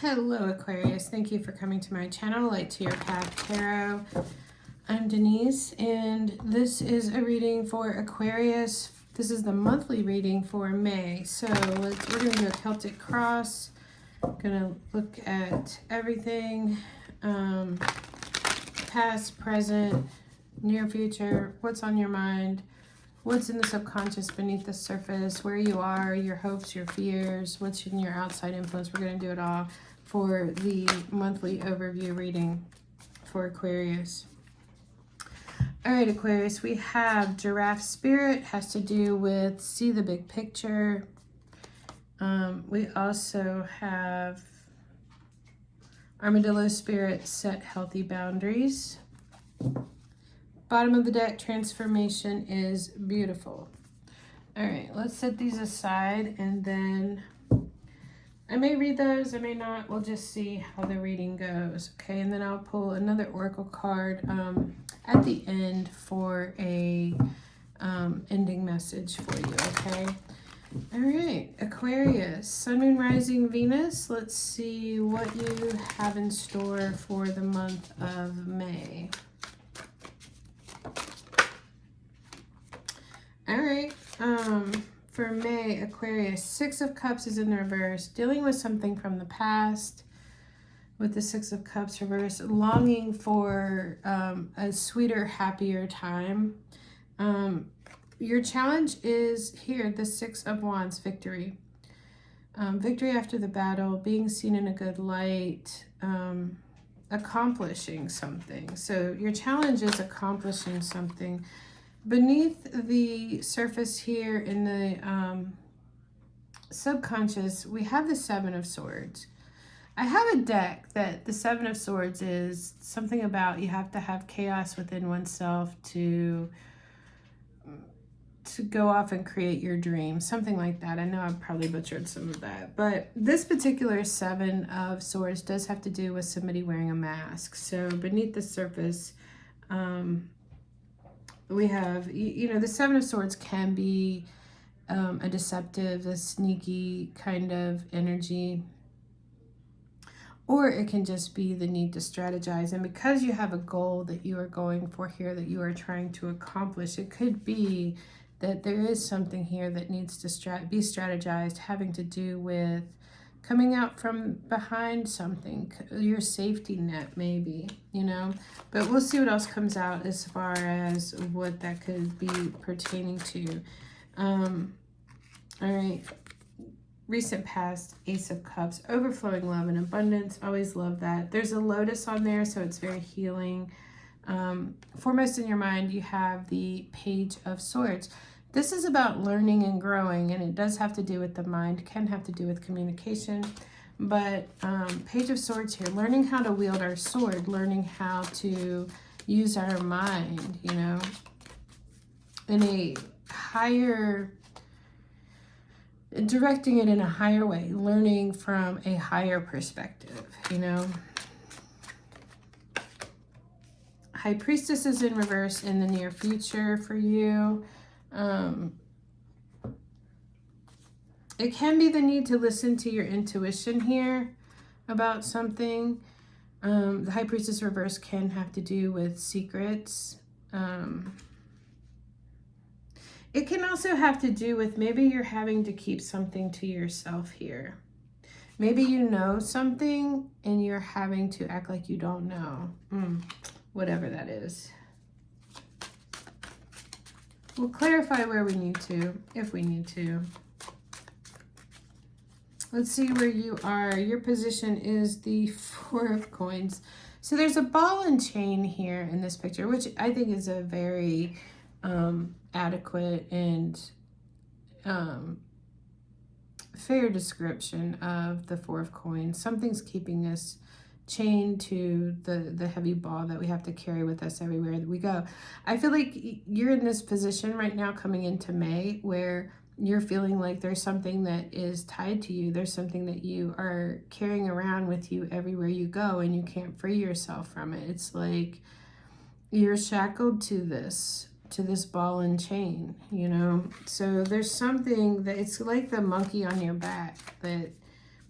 Hello Aquarius, thank you for coming to my channel, Light to Your Path Tarot. I'm Denise and this is a reading for Aquarius. This is the monthly reading for May. So we're going to do a Celtic cross. Going to look at everything, past, present, near future, what's on your mind, what's in the subconscious beneath the surface, where you are, your hopes, your fears, what's in your outside influence. We're going to do it all for the monthly overview reading for Aquarius. All right, Aquarius, we have Giraffe Spirit, has to do with see the big picture. We also have Armadillo Spirit, set healthy boundaries. Bottom of the deck, transformation is beautiful. All right, let's set these aside and then I may read those, I may not. We'll just see how the reading goes, okay? And then I'll pull another oracle card at the end for a ending message for you, okay? All right, Aquarius, Sun, Moon, Rising, Venus. Let's see what you have in store for the month of May. All right, for May, Aquarius, Six of Cups is in the reverse, dealing with something from the past with the Six of Cups reverse, longing for a sweeter, happier time. Your challenge is here, the Six of Wands, victory. Victory after the battle, being seen in a good light, accomplishing something. So your challenge is accomplishing something. Beneath the surface here in the subconscious, we have the Seven of Swords. I have a deck that the Seven of Swords is something about you have to have chaos within oneself to go off and create your dream, something like that. I know I've probably butchered some of that, but this particular Seven of Swords does have to do with somebody wearing a mask. So beneath the surface, we have, the Seven of Swords can be a deceptive, a sneaky kind of energy, or it can just be the need to strategize. And because you have a goal that you are going for here, that you are trying to accomplish, it could be that there is something here that needs to be strategized, having to do with coming out from behind something, your safety net maybe, but we'll see what else comes out as far as what that could be pertaining to. All right, recent past, Ace of Cups, overflowing love and abundance, always love that. There's a lotus on there, so it's very healing. Foremost in your mind, you have the Page of Swords. This is about learning and growing, and it does have to do with the mind, can have to do with communication. But Page of Swords here, learning how to wield our sword, learning how to use our mind, in a higher, directing it in a higher way, learning from a higher perspective, High Priestess is in reverse in the near future for you. It can be the need to listen to your intuition here about something. The High Priestess reverse can have to do with secrets. It can also have to do with maybe you're having to keep something to yourself here. Maybe you know something and you're having to act like you don't know. Whatever that is. We'll clarify where we need to, if we need to. Let's see where you are. Your position is the Four of Coins. So there's a ball and chain here in this picture, which I think is a very adequate and fair description of the Four of Coins. Something's keeping us chained to the heavy ball that we have to carry with us everywhere that we go. I feel like you're in this position right now coming into May where you're feeling like there's something that is tied to you. There's something that you are carrying around with you everywhere you go and you can't free yourself from it. It's like you're shackled to this ball and chain, So there's something that it's like the monkey on your back that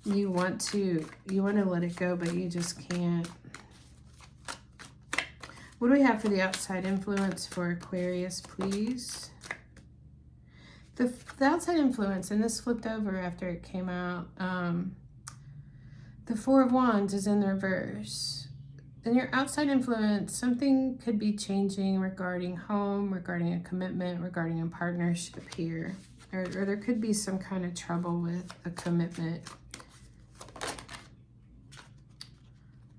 You want to let it go, but you just can't. What do we have for the outside influence for Aquarius, please? The outside influence, and this flipped over after it came out. The Four of Wands is in the reverse. In your outside influence, something could be changing regarding home, regarding a commitment, regarding a partnership here. Or there could be some kind of trouble with a commitment.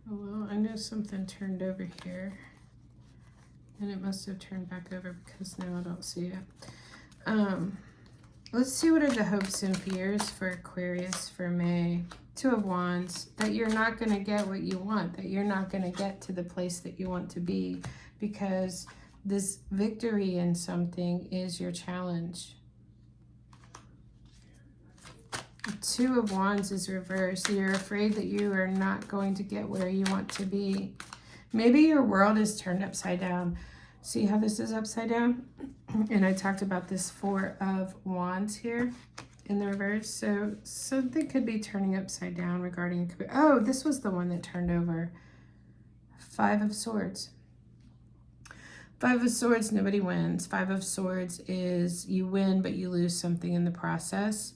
Oh, well, I know something turned over here. And it must have turned back over because now I don't see it. Let's see what are the hopes and fears for Aquarius for May. Two of Wands, that you're not going to get what you want, that you're not going to get to the place that you want to be, because this victory in something is your challenge. Two of Wands is reversed. You're afraid that you are not going to get where you want to be. Maybe your world is turned upside down. See how this is upside down? And I talked about this Four of Wands here in the reverse. So something could be turning upside down regarding... Oh, this was the one that turned over. Five of Swords. Five of Swords, nobody wins. Five of Swords is you win, but you lose something in the process.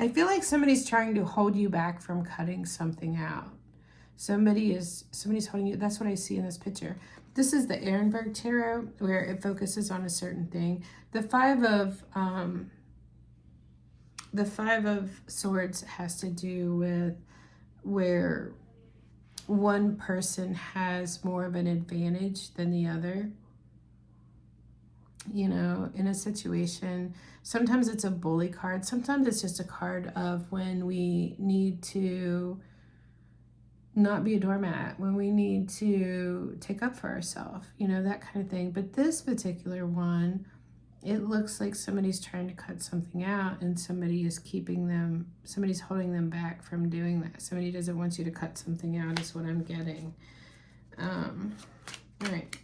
I feel like somebody's trying to hold you back from cutting something out. Somebody's holding you. That's what I see in this picture. This is the Ehrenberg Tarot, where it focuses on a certain thing. The Five of Swords has to do with where one person has more of an advantage than the other. You know, in a situation, sometimes it's a bully card. Sometimes it's just a card of when we need to not be a doormat, when we need to take up for ourselves, you know, that kind of thing. But this particular one, it looks like somebody's trying to cut something out and somebody is keeping them, somebody's holding them back from doing that. Somebody doesn't want you to cut something out is what I'm getting. All right.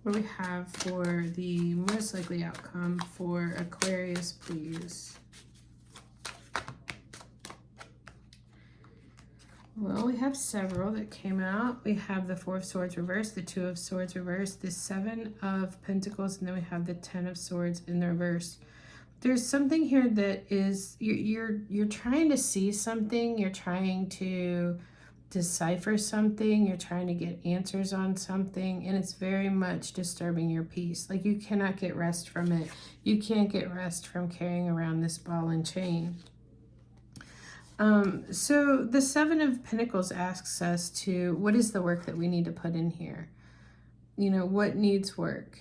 What do we have for the most likely outcome for Aquarius, please? Well, we have several that came out. We have the Four of Swords reversed, the Two of Swords reversed, the Seven of Pentacles, and then we have the Ten of Swords in the reverse. There's something here that is, you're trying to see something, you're trying to decipher something, you're trying to get answers on something, and it's very much disturbing your peace. Like you cannot get rest from it. You can't get rest from carrying around this ball and chain. So the Seven of Pentacles asks us to, what is the work that we need to put in here? You know, what needs work?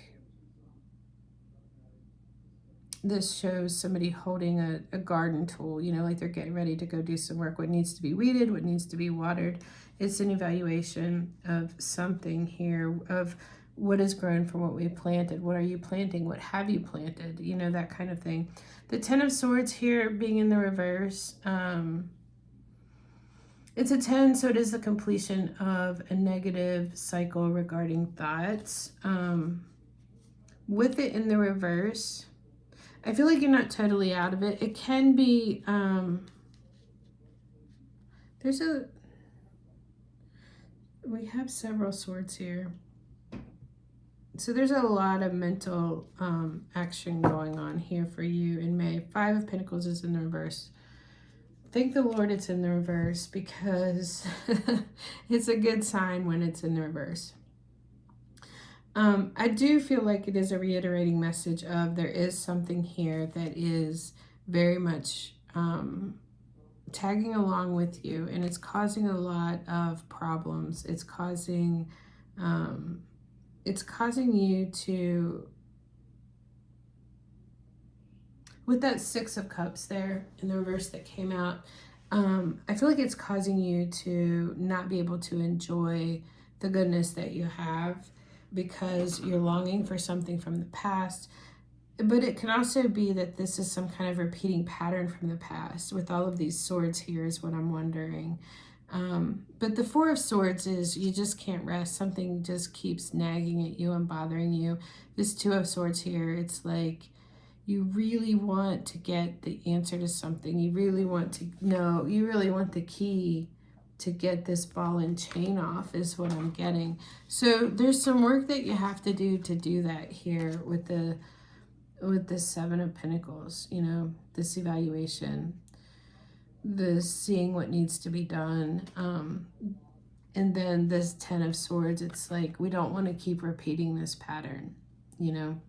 This shows somebody holding a garden tool, you know, like they're getting ready to go do some work. What needs to be weeded, what needs to be watered. It's an evaluation of something here, of what has grown from what we planted. What are you planting? What have you planted? You know, that kind of thing. The Ten of Swords here being in the reverse. It's a 10, so it is the completion of a negative cycle regarding thoughts. With it in the reverse, I feel like you're not totally out of it. It can be, we have several swords here. So there's a lot of mental action going on here for you in May. Five of Pentacles is in the reverse. Thank the Lord it's in the reverse, because it's a good sign when it's in the reverse. I do feel like it is a reiterating message of there is something here that is very much tagging along with you, and it's causing a lot of problems. It's causing you to, with that Six of Cups there in the reverse that came out, I feel like it's causing you to not be able to enjoy the goodness that you have, because you're longing for something from the past. But it can also be that this is some kind of repeating pattern from the past. With all of these swords here is what I'm wondering. But the Four of Swords is you just can't rest. Something just keeps nagging at you and bothering you. This Two of Swords here, it's like you really want to get the answer to something. You really want to know, you really want the key to get this ball and chain off is what I'm getting. So there's some work that you have to do that here with the Seven of Pentacles, you know, this evaluation, the seeing what needs to be done. And then this Ten of Swords, it's like we don't want to keep repeating this pattern, you know.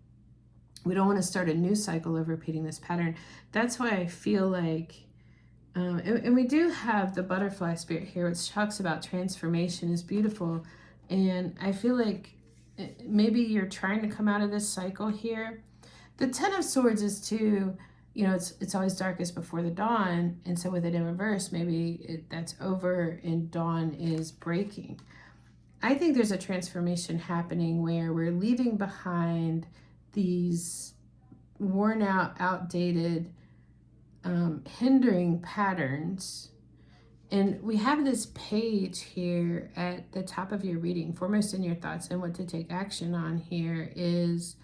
We don't want to start a new cycle of repeating this pattern. That's why I feel like, and we do have the butterfly spirit here, which talks about transformation is beautiful. And I feel like maybe you're trying to come out of this cycle here. The Ten of Swords is too, you know, it's always darkest before the dawn. And so with it in reverse, maybe that's over and dawn is breaking. I think there's a transformation happening where we're leaving behind these worn out, outdated, hindering patterns. And we have this page here at the top of your reading, foremost in your thoughts, and what to take action on here is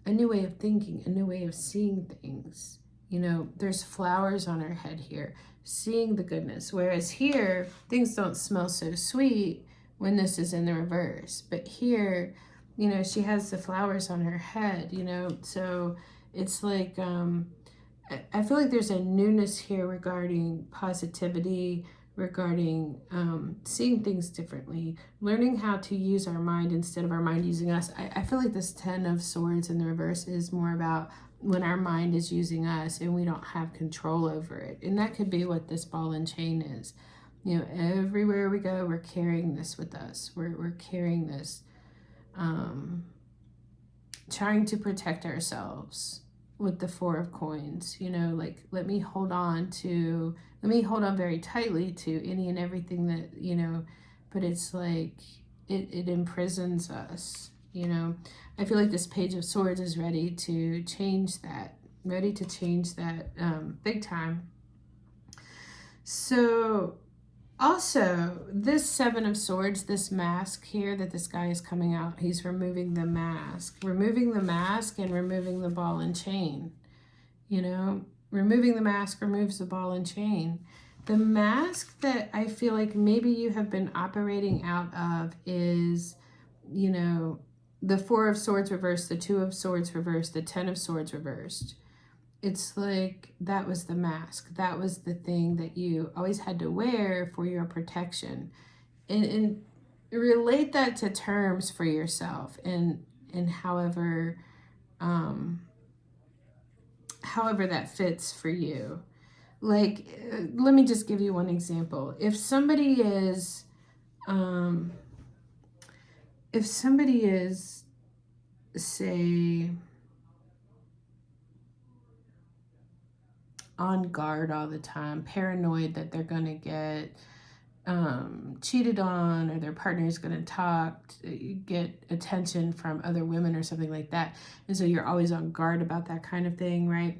a new way of thinking, a new way of seeing things. You know, there's flowers on her head here, seeing the goodness. Whereas here, things don't smell so sweet when this is in the reverse. But here, you know, she has the flowers on her head, you know, so it's like, I feel like there's a newness here regarding positivity, regarding seeing things differently, learning how to use our mind instead of our mind using us. I feel like this Ten of Swords in the reverse is more about when our mind is using us and we don't have control over it. And that could be what this ball and chain is. You know, everywhere we go, we're carrying this with us. We're carrying this, trying to protect ourselves with the Four of Coins, you know, like let me hold on very tightly to any and everything that, you know, but it's like it imprisons us, you know. I feel like this Page of Swords is ready to change that, big time. So also, this Seven of Swords, this mask here that this guy is coming out, he's removing the mask. Removing the mask and removing the ball and chain. You know, removing the mask removes the ball and chain. The mask that I feel like maybe you have been operating out of is, you know, the Four of Swords reversed, the Two of Swords reversed, the Ten of Swords reversed. It's like that was the mask. That was the thing that you always had to wear for your protection. And relate that to terms for yourself and however that fits for you. Like, let me just give you one example. If somebody is say on guard all the time, paranoid that they're going to get cheated on, or their partner is going to get attention from other women or something like that, and so you're always on guard about that kind of thing, right?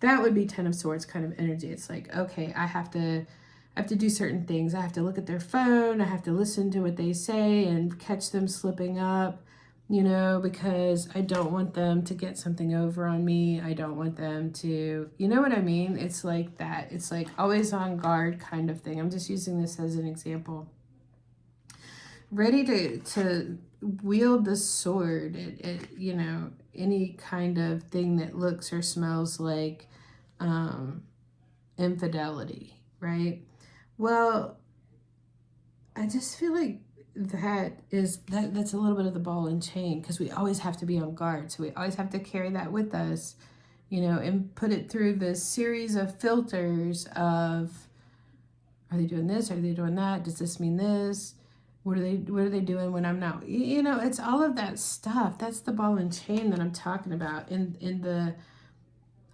That would be Ten of Swords kind of energy. It's like, okay, I have to do certain things. I have to look at their phone, I have to listen to what they say and catch them slipping up, you know, because I don't want them to get something over on me. I don't want them to, you know what I mean? It's like that. It's like always on guard kind of thing. I'm just using this as an example. Ready to wield the sword at you know, any kind of thing that looks or smells like infidelity, right? Well, I just feel like that's a little bit of the ball and chain, because we always have to be on guard. So we always have to carry that with us, you know, and put it through this series of filters of, are they doing this? Are they doing that? Does this mean this? What are they doing when I'm not? You know, it's all of that stuff. That's the ball and chain that I'm talking about.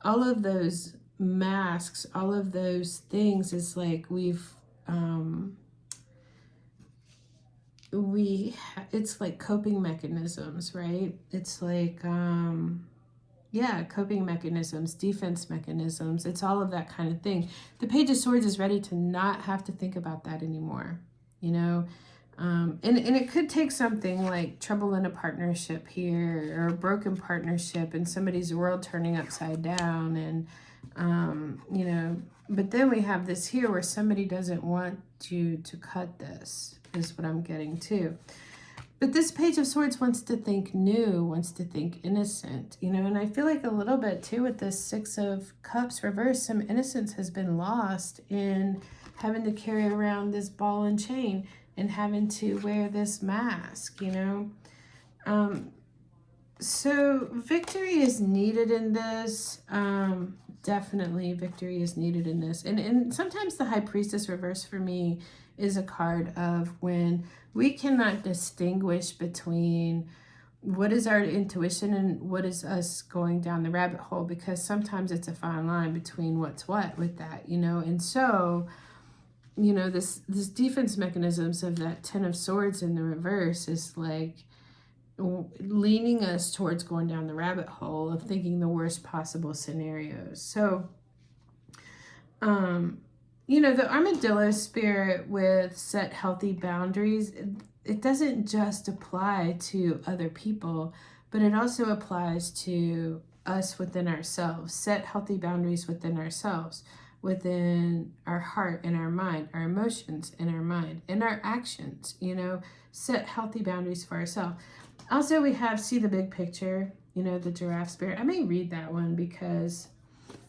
All of those masks, all of those things is like it's like coping mechanisms, right? It's like Yeah, coping mechanisms, defense mechanisms. It's all of that kind of thing. The Page of Swords is ready to not have to think about that anymore, you know? And it could take something like trouble in a partnership here, or a broken partnership and somebody's world turning upside down. And, you know, but then we have this here where somebody doesn't want you to cut this, is what I'm getting to. But this Page of Swords wants to think new, wants to think innocent, you know, and I feel like a little bit too with this Six of Cups reversed, some innocence has been lost in having to carry around this ball and chain and having to wear this mask, you know. So victory is needed in this. Definitely victory is needed in this. And sometimes the High Priestess reverse for me is a card of when we cannot distinguish between what is our intuition and what is us going down the rabbit hole, because sometimes it's a fine line between what's what with that, you know. And so, you know, this defense mechanisms of that Ten of Swords in the reverse is like leaning us towards going down the rabbit hole of thinking the worst possible scenarios. So, you know, the armadillo spirit with set healthy boundaries, it doesn't just apply to other people, but it also applies to us within ourselves. Set healthy boundaries within ourselves, within our heart and our mind, our emotions and our mind, and our actions, you know, set healthy boundaries for ourselves. Also, we have see the big picture, you know, the giraffe spirit. I may read that one because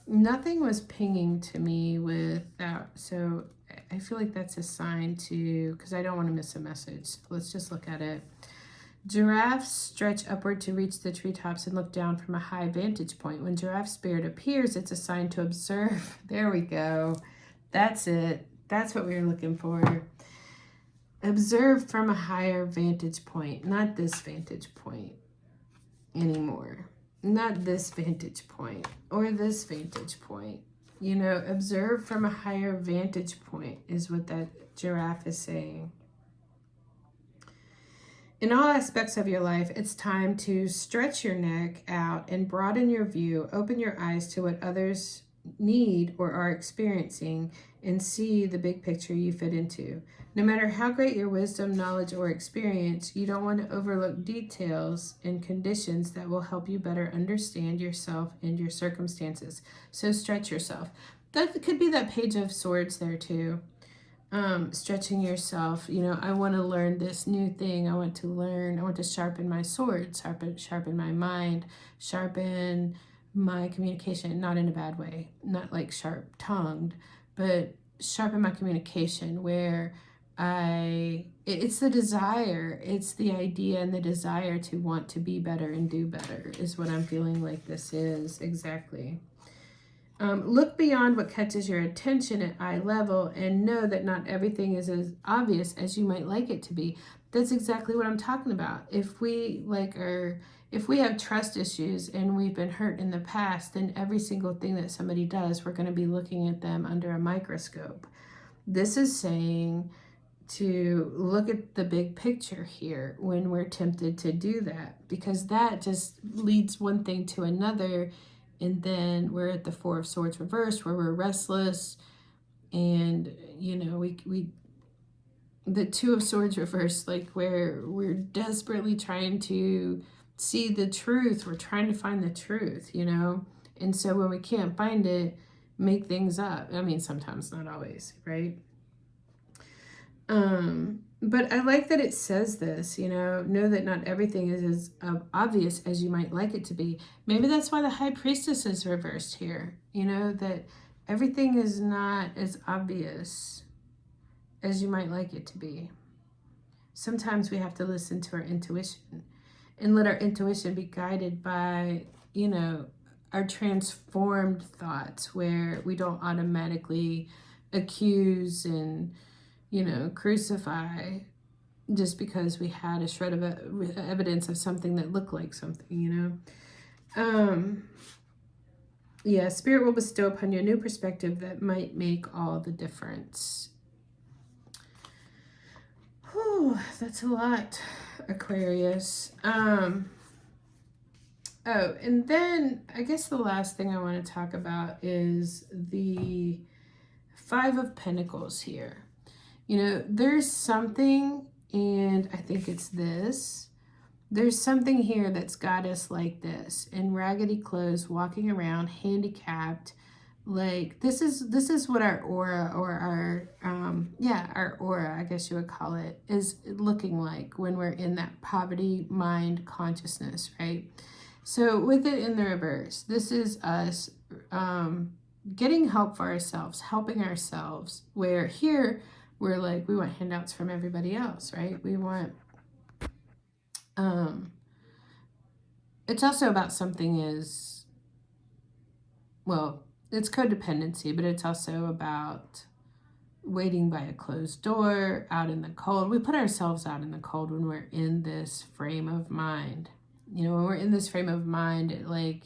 nothing was pinging to me with that. So I feel like that's a sign to, because I don't want to miss a message. Let's just look at it. Giraffes stretch upward to reach the treetops and look down from a high vantage point. When giraffe spirit appears, it's a sign to observe. There we go. That's it. That's what we were looking for. Observe from a higher vantage point, not this vantage point anymore. Not this vantage point or this vantage point. You know, observe from a higher vantage point is what that giraffe is saying. In all aspects of your life, it's time to stretch your neck out and broaden your view, open your eyes to what others need or are experiencing, and see the big picture you fit into. No matter how great your wisdom, knowledge, or experience, you don't want to overlook details and conditions that will help you better understand yourself and your circumstances. So stretch yourself. That could be that Page of Swords there too. Stretching yourself, you know, I want to learn this new thing. I want to sharpen my sword, sharpen my mind, sharpen my communication, not in a bad way, not like sharp tongued, but sharpen my communication where it's the desire, it's the idea and the desire to want to be better and do better is what I'm feeling like this is exactly. Look beyond what catches your attention at eye level and know that not everything is as obvious as you might like it to be. That's exactly what I'm talking about. If we have trust issues and we've been hurt in the past, then every single thing that somebody does, we're going to be looking at them under a microscope. This is saying to look at the big picture here when we're tempted to do that, because that just leads one thing to another. And then we're at the Four of Swords reversed, where we're restless. And, you know, the Two of Swords reversed, like where we're desperately trying to see the truth. We're trying to find the truth, you know. And so when we can't find it, make things up. I mean, sometimes, not always, right? But I like that it says this, you know that not everything is as obvious as you might like it to be. Maybe that's why the High Priestess is reversed here, you know, that everything is not as obvious as you might like it to be. Sometimes we have to listen to our intuition and let our intuition be guided by, you know, our transformed thoughts, where we don't automatically accuse and, you know, crucify just because we had a shred of evidence of something that looked like something, you know. Yeah, Spirit will bestow upon you a new perspective that might make all the difference. Whew, that's a lot, Aquarius. Oh, and then I guess the last thing I want to talk about is the Five of Pentacles here. You know, there's something, and I think it's this. There's something here that's got us like this, in raggedy clothes, walking around, handicapped. Like this is what our aura, or our our aura, I guess you would call it, is looking like when we're in that poverty mind consciousness, right? So with it in the reverse, this is us getting help for ourselves, helping ourselves, where here we're like, we want handouts from everybody else, right? We want, it's also about something is, well, it's codependency, but it's also about waiting by a closed door, out in the cold. We put ourselves out in the cold when we're in this frame of mind. You know, when we're in this frame of mind, like,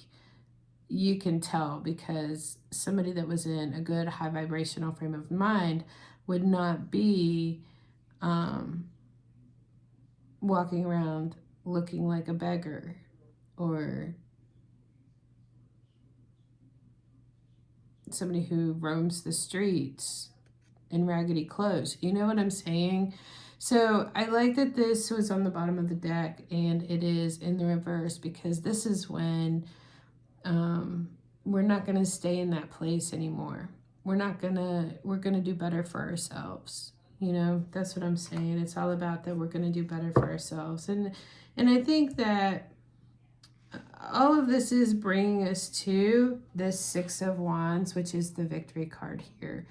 you can tell, because somebody that was in a good high vibrational frame of mind would not be walking around looking like a beggar, or somebody who roams the streets in raggedy clothes. You know what I'm saying? So I like that this was on the bottom of the deck and it is in the reverse, because this is when we're not going to stay in that place anymore. We're going to do better for ourselves. You know, that's what I'm saying. It's all about that we're going to do better for ourselves. And I think that all of this is bringing us to this Six of Wands, which is the victory card here.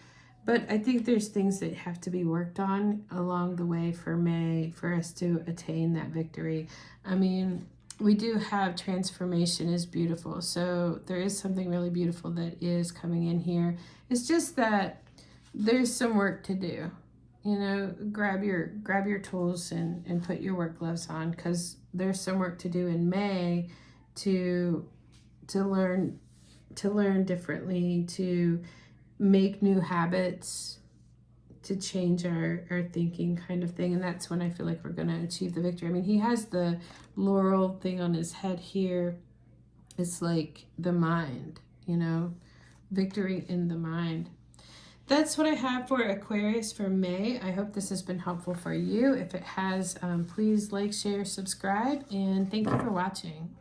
But I think there's things that have to be worked on along the way for May for us to attain that victory. I mean, we do have transformation is beautiful. So there is something really beautiful that is coming in here. It's just that there's some work to do. You know, grab your tools and put your work gloves on, because there's some work to do in May to learn differently, to make new habits, to change our thinking, kind of thing. And that's when I feel like we're going to achieve the victory. I mean, he has the laurel thing on his head here. It's like the mind, you know, victory in the mind. That's what I have for Aquarius for May. I hope this has been helpful for you. If it has, please like, share, subscribe, and thank you for watching.